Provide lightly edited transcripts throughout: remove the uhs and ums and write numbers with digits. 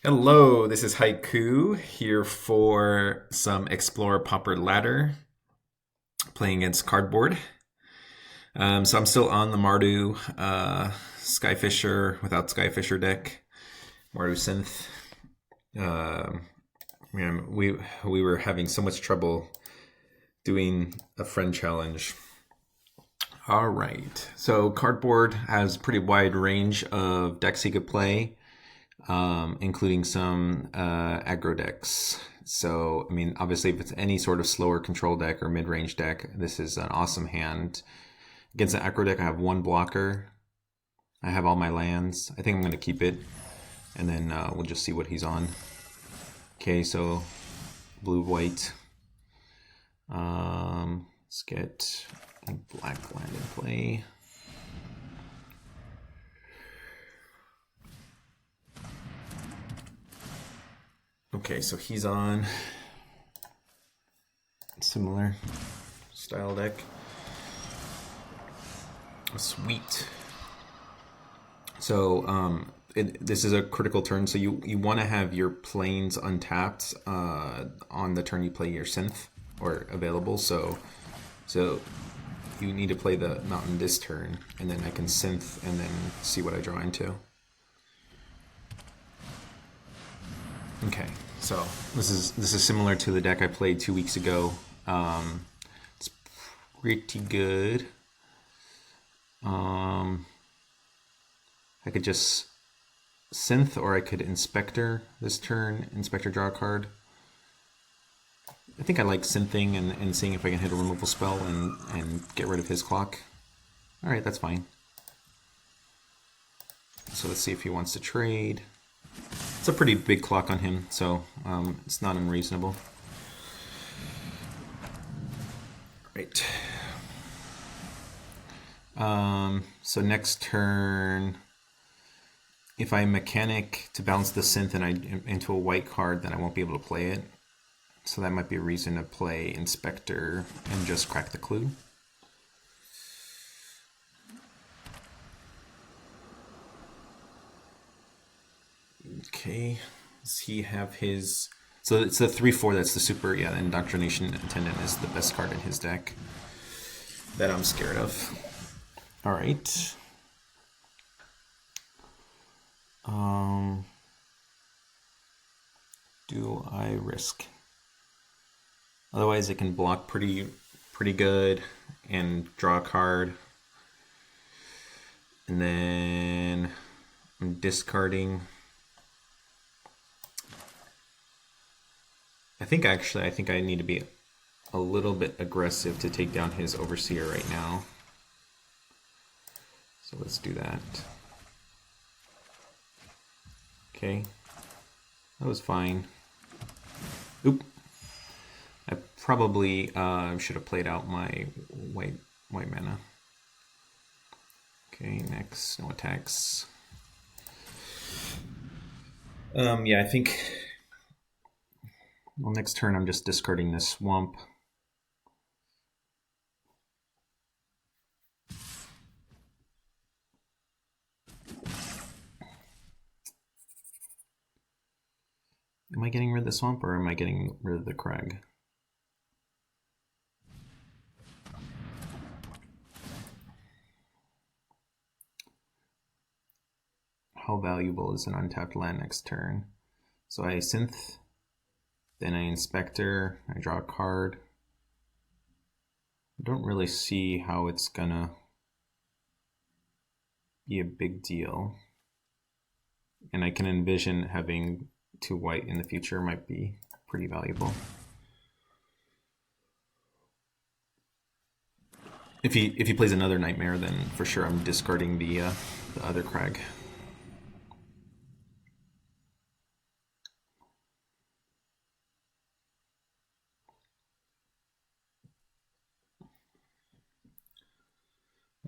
Hello, this is Haiku here for some Explorer Pauper Ladder playing against Cardboard. So I'm still on the Mardu Skyfisher without Skyfisher deck, Mardu Synth. Man, we were having so much trouble doing a friend challenge. All right, so Cardboard has pretty wide range of decks he could play. Including some aggro decks. So, I mean, obviously, if it's any sort of slower control deck or mid-range deck, this is an awesome hand. Against an aggro deck, I have one blocker. I have all my lands. I think I'm going to keep it, and then we'll just see what he's on. Okay, so blue-white. Let's get a black land in play. Okay, so he's on similar style deck. Sweet. So this is a critical turn, so you want to have your planes untapped on the turn you play your synth or available. So you need to play the mountain this turn, and then I can synth and then see what I draw into. Okay, so this is similar to the deck I played 2 weeks ago. It's pretty good. I could just synth, or I could inspector this turn. Inspector, draw a card. I think I like synthing and seeing if I can hit a removal spell and get rid of his clock. All right, that's fine. So let's see if he wants to trade. It's a pretty big clock on him, so it's not unreasonable. Right. So next turn, if I mechanic to bounce the synth and I into a white card, then I won't be able to play it. So that might be a reason to play Inspector and just crack the clue. Okay, does he have his... So it's the 3/4 that's the super, yeah, Indoctrination Attendant is the best card in his deck that I'm scared of. Alright. Do I risk? Otherwise it can block pretty good and draw a card. And then I'm discarding. I think I need to be a little bit aggressive to take down his Overseer right now. So let's do that. Okay. That was fine. Oop. I probably should have played out my white mana. Okay, next, no attacks. Yeah, I think... Well, next turn I'm just discarding this Swamp. Am I getting rid of the Swamp, or am I getting rid of the Crag? How valuable is an untapped land next turn? So I synth, then I inspector, I draw a card. I don't really see how it's gonna be a big deal. And I can envision having 2 white in the future might be pretty valuable. If he plays another Nightmare, then for sure I'm discarding the other Crag.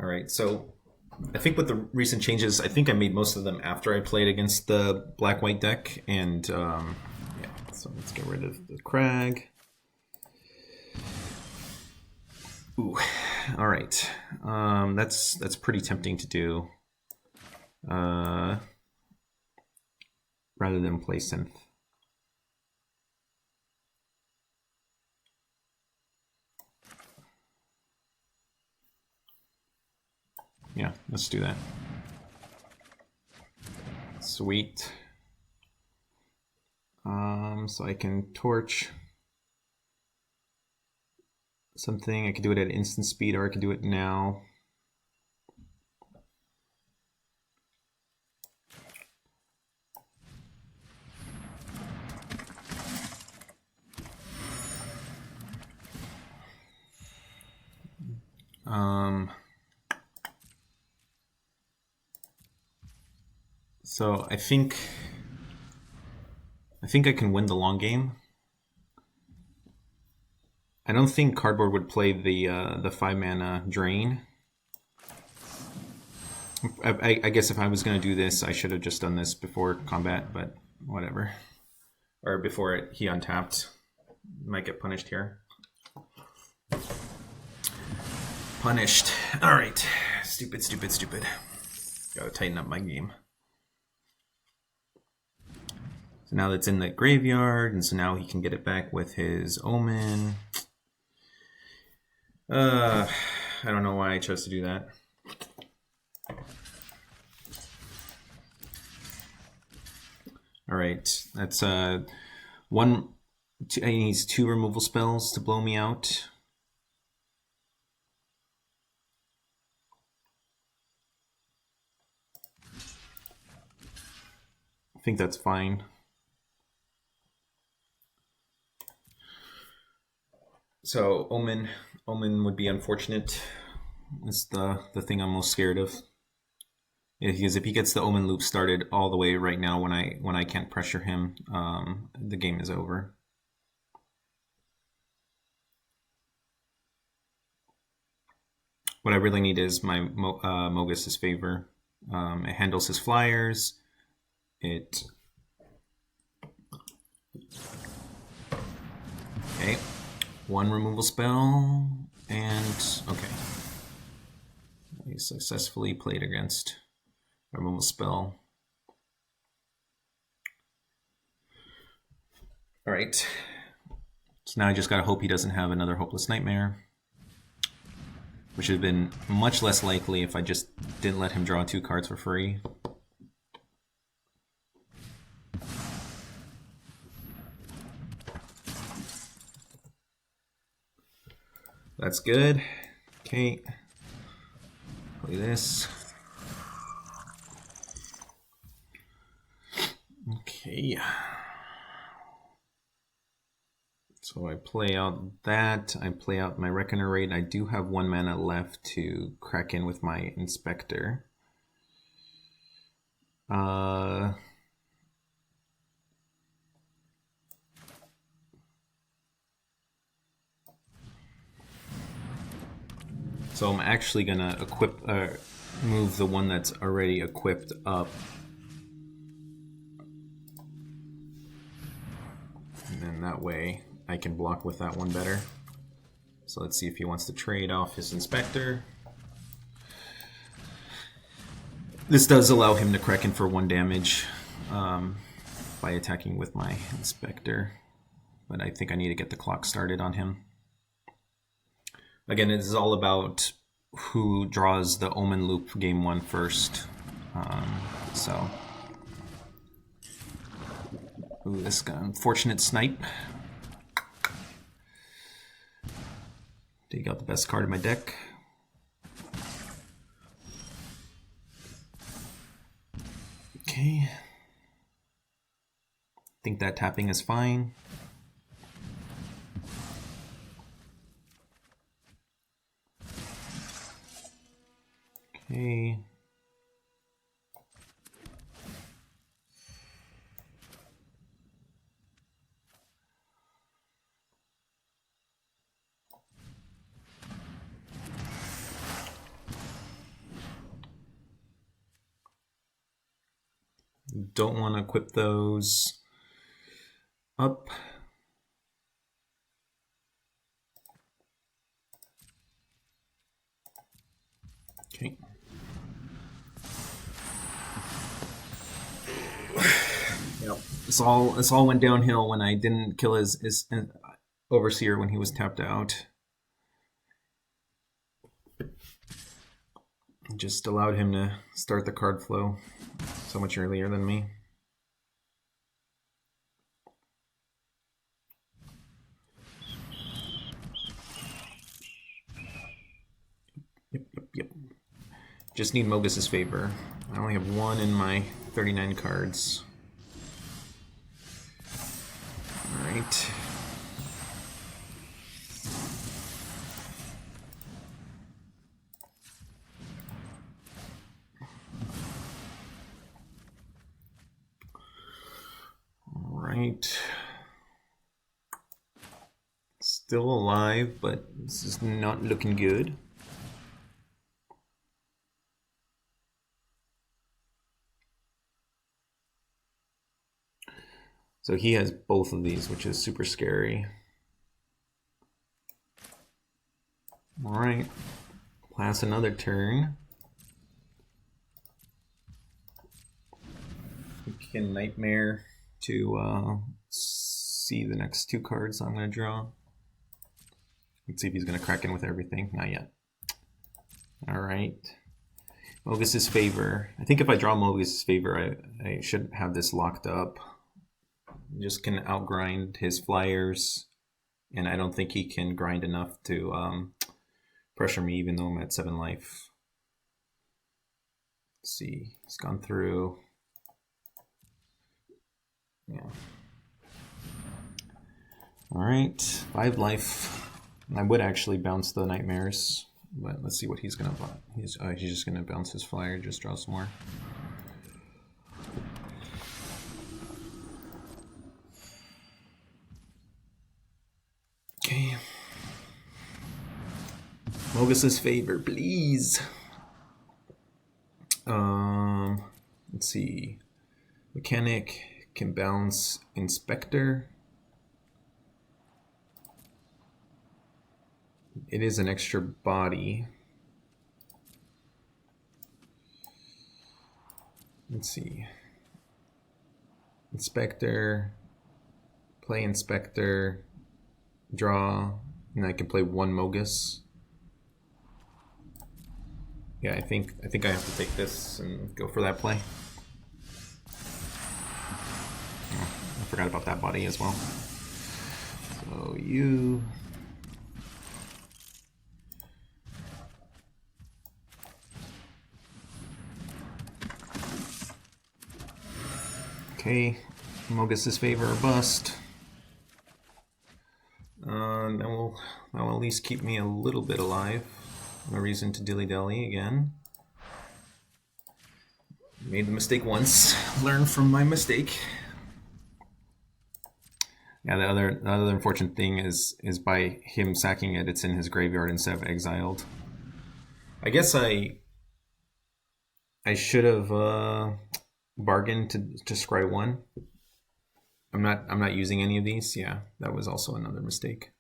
All right, so I think with the recent changes, I think I made most of them after I played against the black-white deck, and yeah, so let's get rid of the Crag. Ooh, all right, that's pretty tempting to do. rather than play Synth. Yeah, let's do that. Sweet. So I can torch something. I could do it at instant speed, or I could do it now. So I think I can win the long game. I don't think Cardboard would play the 5-mana drain. I guess if I was going to do this, I should have just done this before combat, but whatever. Or before he untapped. Might get punished here. Punished. Alright. Stupid, stupid, stupid. Gotta tighten up my game. So now that's in the graveyard, and so now he can get it back with his Omen. I don't know why I chose to do that. Alright, that's he needs 2 removal spells to blow me out. I think that's fine. So Omen would be unfortunate. It's the thing I'm most scared of. Because if he gets the Omen loop started all the way right now, when I can't pressure him, the game is over. What I really need is my Mogis' favor. It handles his flyers. Okay. 1 removal spell, and okay. He successfully played against a removal spell. Alright. So now I just gotta hope he doesn't have another Hopeless Nightmare, which would have been much less likely if I just didn't let him draw 2 cards for free. That's good. Okay. Play this. Okay. So I play out that. I play out my Reckoner Raid. I do have 1 mana left to crack in with my Inspector. So I'm actually gonna move the one that's already equipped up. And then that way I can block with that one better. So let's see if he wants to trade off his Inspector. This does allow him to crack in for 1 damage by attacking with my Inspector. But I think I need to get the clock started on him. Again, it is all about who draws the Omen loop game 1 first. Ooh, this guy, unfortunate snipe. Take out the best card in my deck. Okay. I think that tapping is fine. Okay. Don't want to equip those up. Okay. Yep. This all went downhill when I didn't kill his overseer when he was tapped out. Just allowed him to start the card flow so much earlier than me. Yep. Just need Mogis' favor. I only have one in my 39 cards. Alright. Alright. Still alive, but this is not looking good. So he has both of these, which is super scary. Alright. Pass another turn. We can Nightmare to see the next two cards I'm going to draw. Let's see if he's going to crack in with everything. Not yet. Alright. Mogis' favor. I think if I draw Mogis' favor, I should have this locked up. Just can outgrind his flyers, and I don't think he can grind enough to pressure me, even though I'm at 7 life. Let's see, he's gone through. Yeah. All right, 5 life. I would actually bounce the Nightmares, but let's see what he's gonna buy. He's just gonna bounce his flyer, just draw some more. Okay. Mogis' favor, please. Let's see. Mechanic can bounce Inspector. It is an extra body. Let's see. Inspector, play Inspector, draw, and I can play 1 Mogis. Yeah, I think I have to take this and go for that play. Oh, I forgot about that body as well. So you. Okay, Mogis' favor or bust. That will at least keep me a little bit alive. No reason to dilly-dally again. Made the mistake once. Learn from my mistake. Yeah, the other unfortunate thing is by him sacking it, it's in his graveyard instead of exiled. I guess I should have bargained to scry 1. I'm not using any of these. Yeah, that was also another mistake.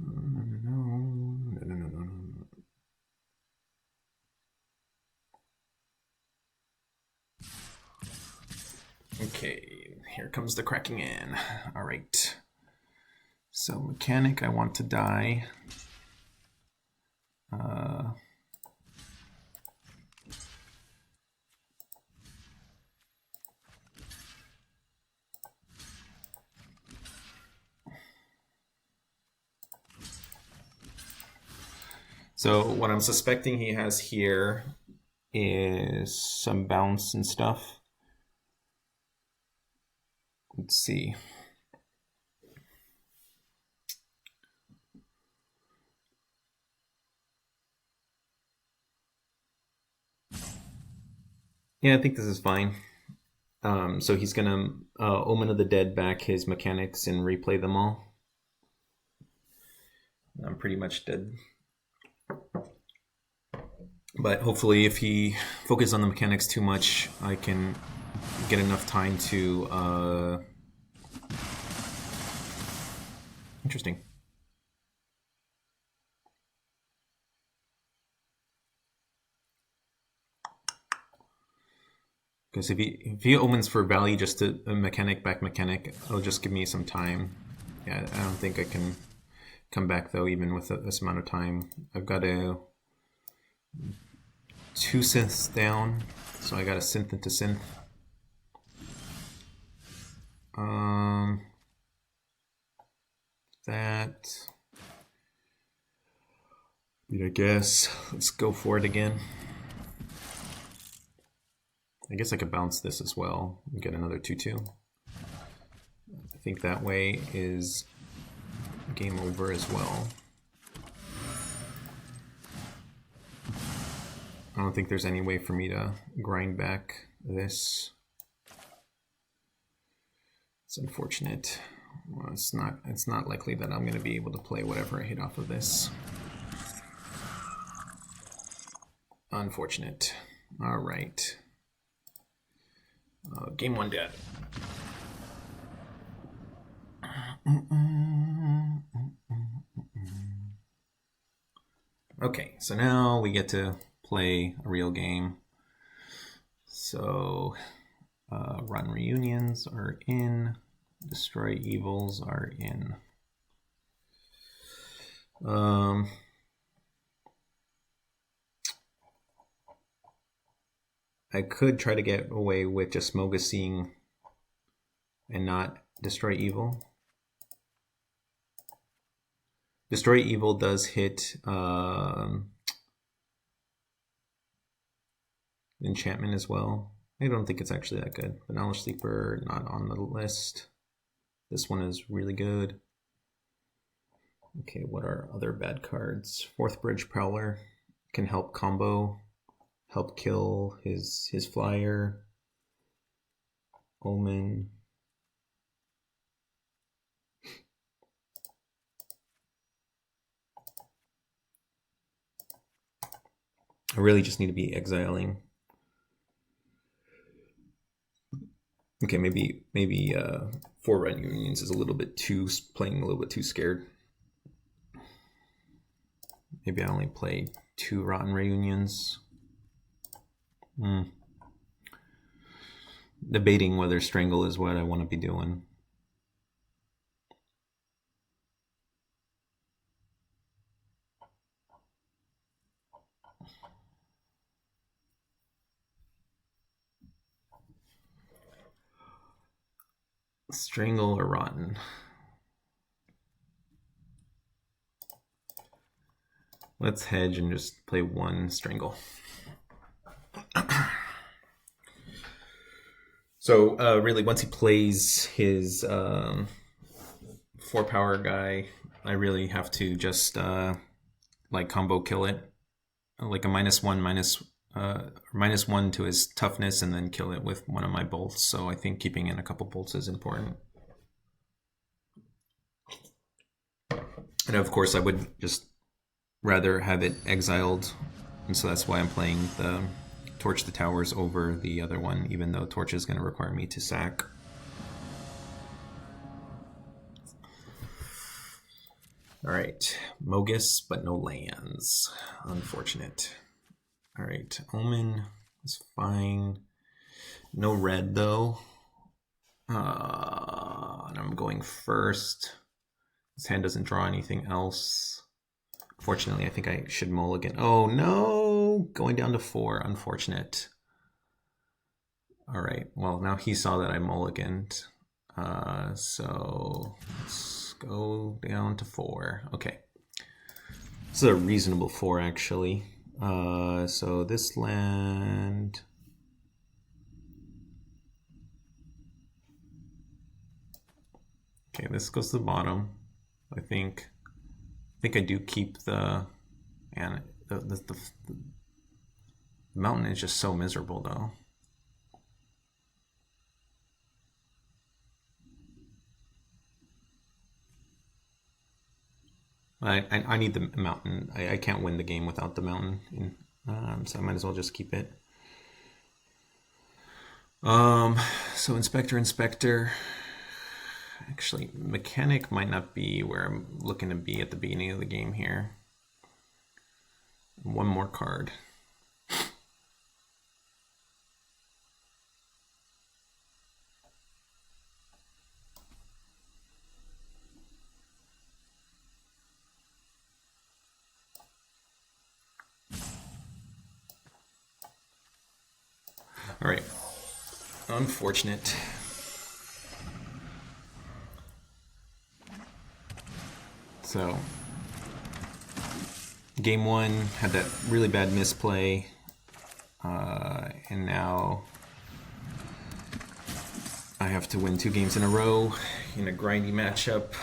No. Okay, here comes the cracking in. All right. So Mechanic, I want to die. So what I'm suspecting he has here is some bounce and stuff. Let's see. Yeah, I think this is fine. So he's gonna Omen of the Dead back his mechanics and replay them all. I'm pretty much dead. But hopefully if he focuses on the mechanics too much, I can get enough time to... Interesting. Because if he omens for value just to mechanic back mechanic, it'll just give me some time. Yeah, I don't think I can come back though, even with this amount of time. I've got 2 synths down, so I got a synth into synth. That. I guess let's go for it again. I guess I could bounce this as well and get another 2/2. I think that way is game over as well. I don't think there's any way for me to grind back this. It's unfortunate. Well, it's not likely that I'm going to be able to play whatever I hit off of this. Unfortunate. All right. Game 1 dead. Okay, so now we get to play a real game. So, Rotten Reunions are in. Destroy Evils are in. I could try to get away with just Mogis-ing and not Destroy Evil. Destroy Evil does hit enchantment as well. I don't think it's actually that good. Benalish Sleeper, not on the list. This one is really good. Okay, what are other bad cards? Fourth Bridge Prowler can help combo, help kill his flyer. Omen. I really just need to be exiling. Okay, maybe 4 Red Unions is a little bit playing a little bit too scared. Maybe I only play 2 Rotten Reunions. Debating whether Strangle is what I want to be doing. Strangle or Rotten? Let's hedge and just play 1 Strangle. So really, once he plays his 4 power guy, I really have to just like combo kill it, like a -1 to his toughness, and then kill it with one of my bolts. So I think keeping in a couple bolts is important. And of course, I would just rather have it exiled, and so that's why I'm playing the Torch the Towers over the other one, even though Torch is going to require me to sack. All right, Mogis, but no lands. Unfortunate. All right, Omen is fine. No red though. And I'm going first. His hand doesn't draw anything else. Fortunately, I think I should mulligan. Oh no! Going down to 4. Unfortunate. All right. Well, now he saw that I mulliganed. So let's go down to 4. Okay. This is a reasonable 4, actually. So this land... Okay, this goes to the bottom. I think I do keep the... And the mountain is just so miserable, though. I need the mountain. I can't win the game without the mountain, so I might as well just keep it. So Inspector. Actually, Mechanic might not be where I'm looking to be at the beginning of the game here. 1 more card. All right. Unfortunate. So, game one had that really bad misplay, and now I have to win 2 games in a row in a grindy matchup.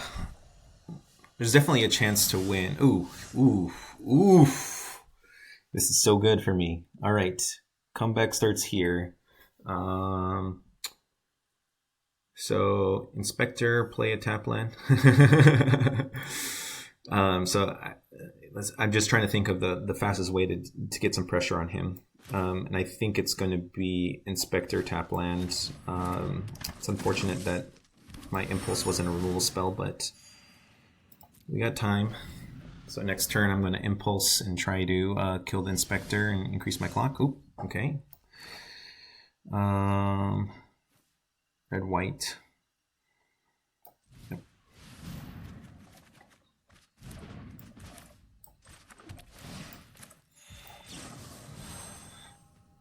There's definitely a chance to win. Ooh, ooh, ooh. This is so good for me. All right, comeback starts here. So Inspector, play a tap land. I'm just trying to think of the fastest way to get some pressure on him. And I think it's going to be Inspector tap land. It's unfortunate that my Impulse wasn't a removal spell, but we got time. So next turn I'm going to Impulse and try to kill the Inspector and increase my clock. Oop, okay. Red, white. Yep.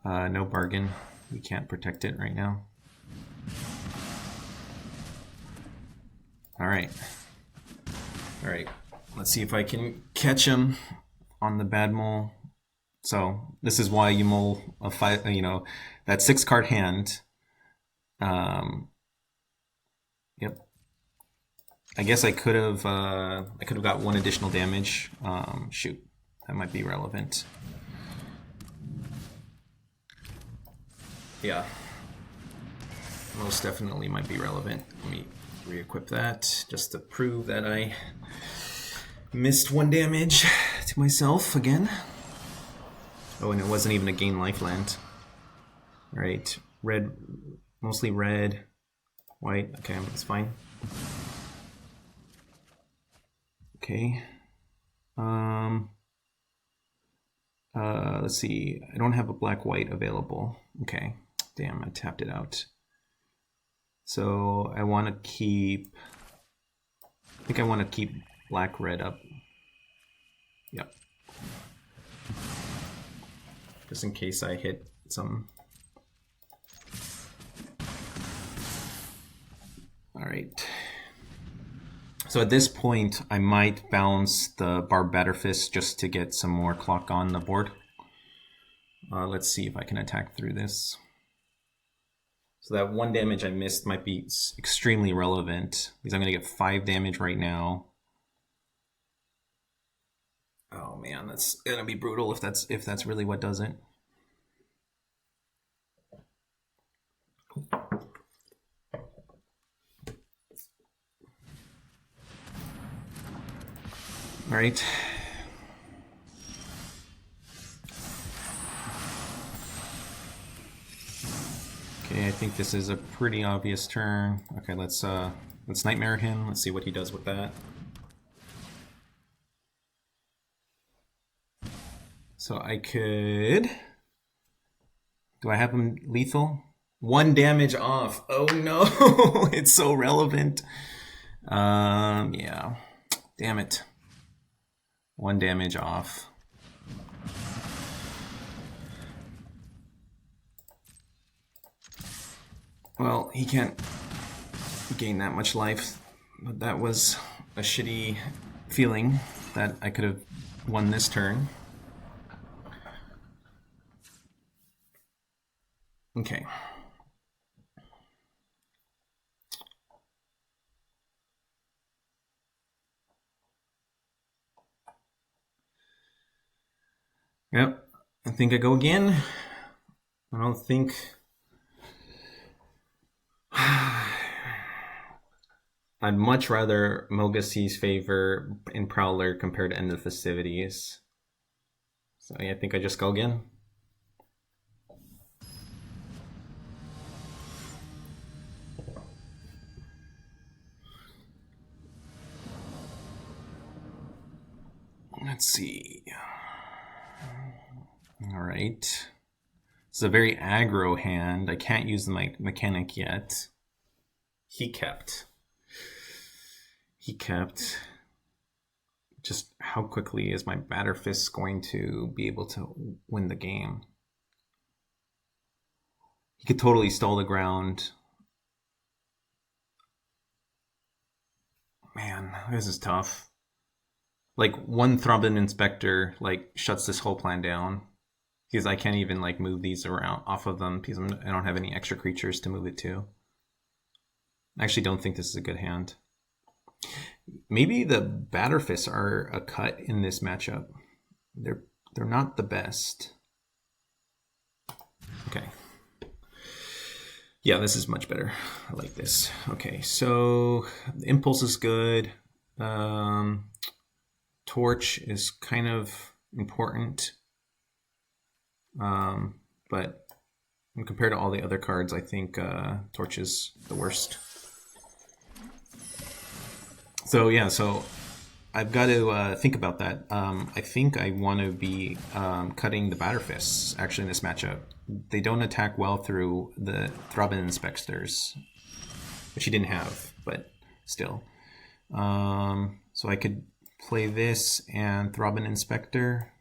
No bargain. We can't protect it right now. All right. All right. Let's see if I can catch him on the bad mole. So this is why you mull a 5. You know, that 6-card hand. Yep. I guess I could have got 1 additional damage. Shoot, that might be relevant. Yeah, most definitely might be relevant. Let me re-equip that just to prove that I missed 1 damage to myself again. Oh, and it wasn't even a gain life land. All right, red, mostly red, white. Okay, that's fine. Okay. Let's see. I don't have a black-white available. Okay. Damn, I tapped it out. So I want to keep... I think I want to keep black-red up. Yep. Just in case I hit some... Alright. So at this point, I might bounce the Barbed Batterfist just to get some more clock on the board. Let's see if I can attack through this. So that 1 damage I missed might be extremely relevant because I'm going to get 5 damage right now. Oh man, that's going to be brutal if that's really what does it. All right. Okay, I think this is a pretty obvious turn. Okay, let's Nightmare him. Let's see what he does with that. So I could... Do I have him lethal? 1 damage off. Oh no, it's so relevant. Yeah, damn it. 1 damage off. Well, he can't gain that much life, but that was a shitty feeling that I could have won this turn. Okay. Yep, I think I go again. I don't think... I'd much rather Mogis' favor in Prowler compared to End the Festivities. So yeah, I think I just go again. Let's see. All right. This is a very aggro hand. I can't use the mechanic yet. He kept. Just how quickly is my Batterfist going to be able to win the game? He could totally stall the ground. Man, this is tough. Like, one Thraben Inspector, like, shuts this whole plan down. Because I can't even, like, move these around off of them because I don't have any extra creatures to move it to. I actually don't think this is a good hand. Maybe the Batterfists are a cut in this matchup. They're not the best. Okay. Yeah, this is much better. I like this. Okay, so the Impulse is good. Torch is kind of important. But compared to all the other cards, I think Torch is the worst. So yeah, so I've got to think about that. I think I want to be cutting the Batterfists, actually, in this matchup. They don't attack well through the Thraben Inspectors, which he didn't have, but still. So I could play this and Thraben Inspector,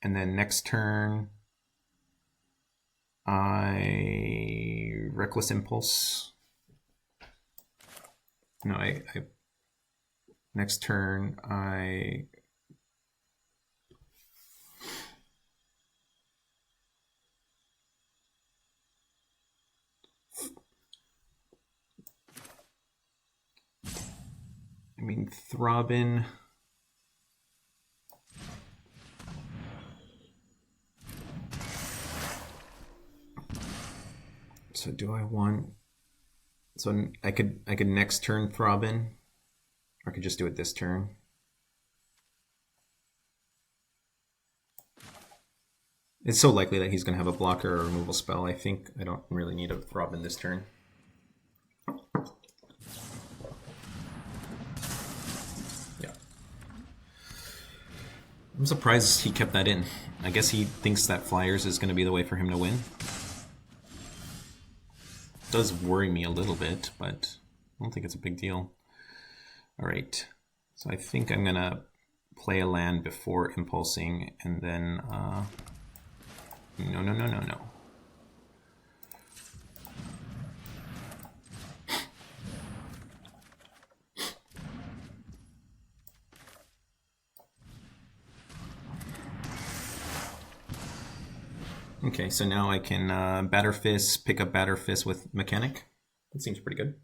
and then next turn I Reckless Impulse. No, I next turn I mean Thraben. So do I want? So I could next turn Thraben, or I could just do it this turn. It's so likely that he's going to have a blocker or removal spell. I think I don't really need a Thraben this turn. Yeah. I'm surprised he kept that in. I guess he thinks that Flyers is going to be the way for him to win. It does worry me a little bit, but I don't think it's a big deal. All right. So I think I'm going to play a land before impulsing, and then... No. Okay, so now I can Batterfist, pick up Batterfist with Mechanic. That seems pretty good.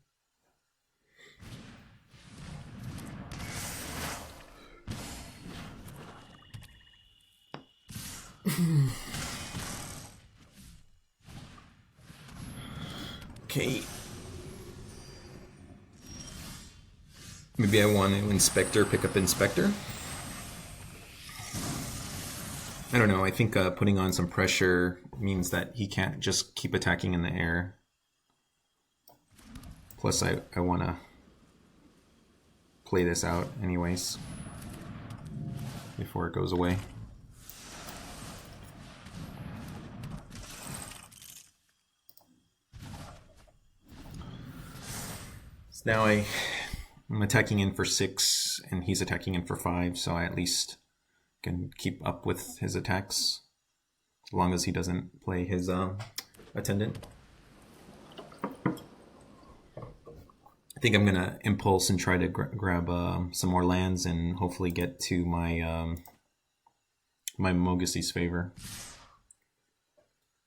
Okay. Maybe I want to Inspector, pick up Inspector. I don't know, I think putting on some pressure means that he can't just keep attacking in the air. Plus I want to play this out anyways before it goes away. So now I'm attacking in for 6 and he's attacking in for 5, so I at least can keep up with his attacks as long as he doesn't play his attendant. I think I'm gonna impulse and try to grab some more lands and hopefully get to my my Mogis' favor.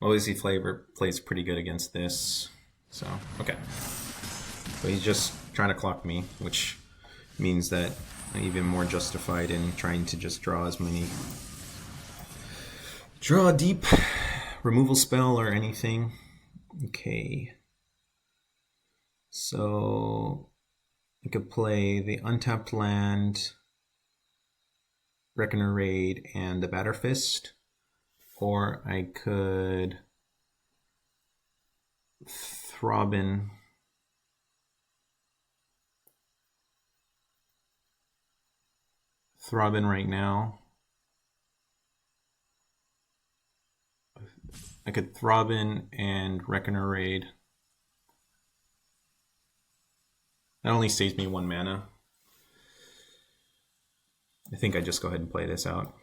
Mogis' flavor plays pretty good against this, so okay. So he's just trying to clock me, which means that I'm even more justified in trying to just draw as many... Draw a deep removal spell or anything. Okay. So I could play the untapped land, Reckoner Raid, and the Batterfist. Or I could Thraben... right now. I could Thraben and Reckoner Raid. That only saves me 1 mana. I think I just go ahead and play this out.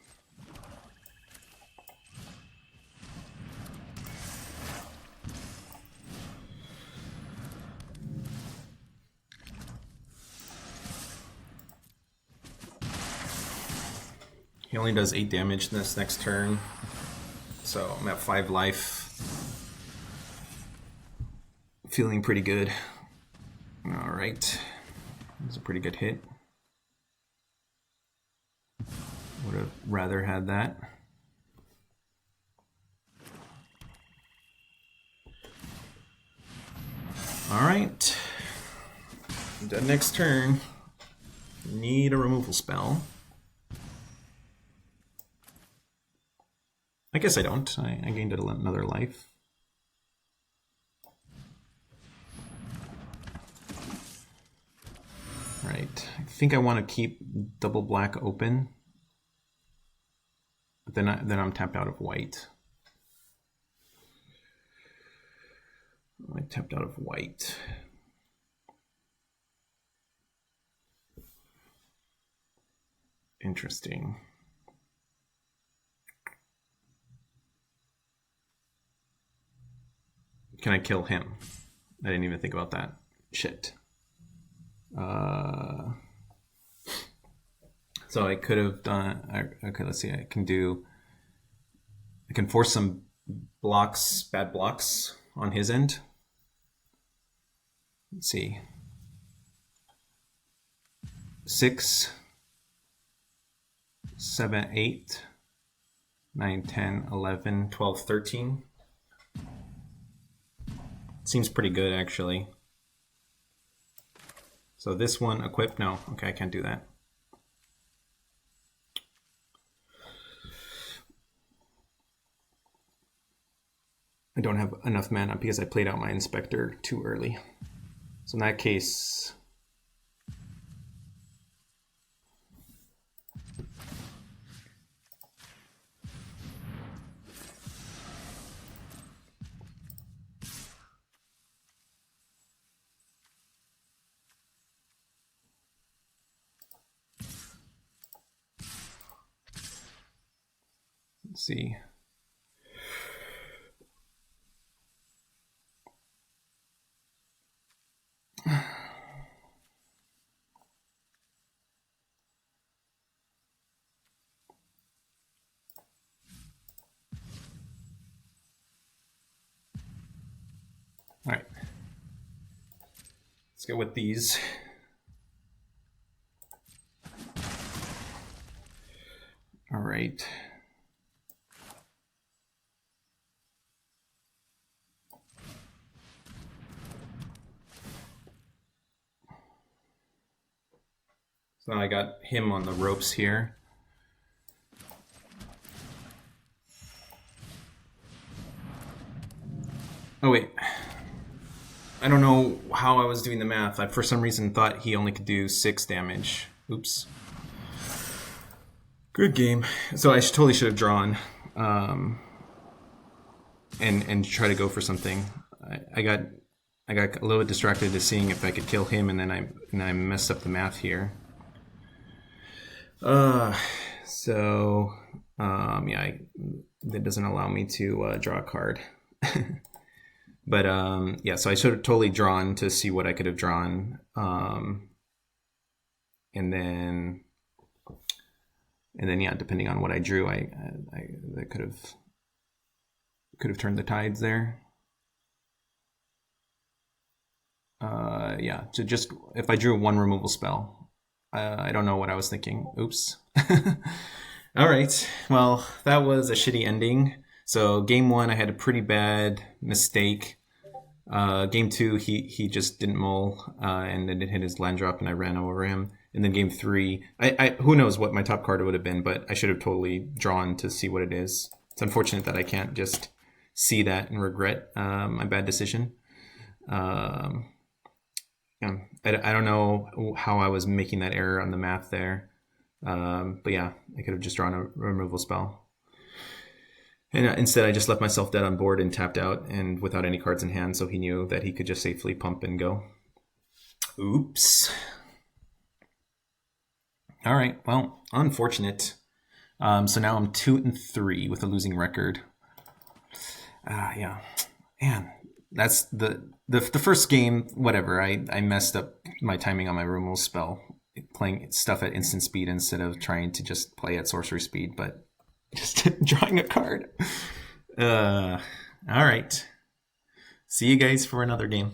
He only does 8 damage this next turn. So I'm at 5 life. Feeling pretty good. Alright. That's a pretty good hit. Would have rather had that. Alright. The next turn. Need a removal spell. I guess I don't. I gained another life. Right. I think I want to keep double black open. But then I'm tapped out of white. I tapped out of white. Interesting. Can I kill him? I didn't even think about that. Shit. So I could have done. Okay, let's see. I can force some blocks, bad blocks on his end. Let's see. 6, 7, 8, 9, 10, 11, 12, 13. Seems pretty good, actually. So this one, equip, no. Okay, I can't do that. I don't have enough mana because I played out my Inspector too early. So in that case... Let's see. All right, let's go with these. All right. So now I got him on the ropes here. Oh wait. I don't know how I was doing the math. I for some reason thought he only could do 6 damage. Oops. Good game. So I totally should have drawn and try to go for something. I got a little bit distracted to seeing if I could kill him, and then I messed up the math here. Yeah, that doesn't allow me to draw a card. But yeah, so I should have totally drawn to see what I could have drawn, and then yeah, depending on what I drew, I could have turned the tides there. Yeah, to just if I drew one removal spell, I don't know what I was thinking. Oops. All right, well, that was a shitty ending. So game 1, I had a pretty bad mistake. Game 2, he just didn't mull, and then it hit his land drop, and I ran over him. And then game 3, I who knows what my top card would have been, but I should have totally drawn to see what it is. It's unfortunate that I can't just see that and regret my bad decision. Yeah, I don't know how I was making that error on the math there, but yeah, I could have just drawn a removal spell. And instead, I just left myself dead on board and tapped out and without any cards in hand, so he knew that he could just safely pump and go. Oops. All right, well, unfortunate. So now I'm 2-3 with a losing record. Yeah, man, that's the first game. Whatever, I messed up my timing on my removal spell. playing stuff at instant speed instead of trying to just play at sorcery speed, but just drawing a card. All right. See you guys for another game.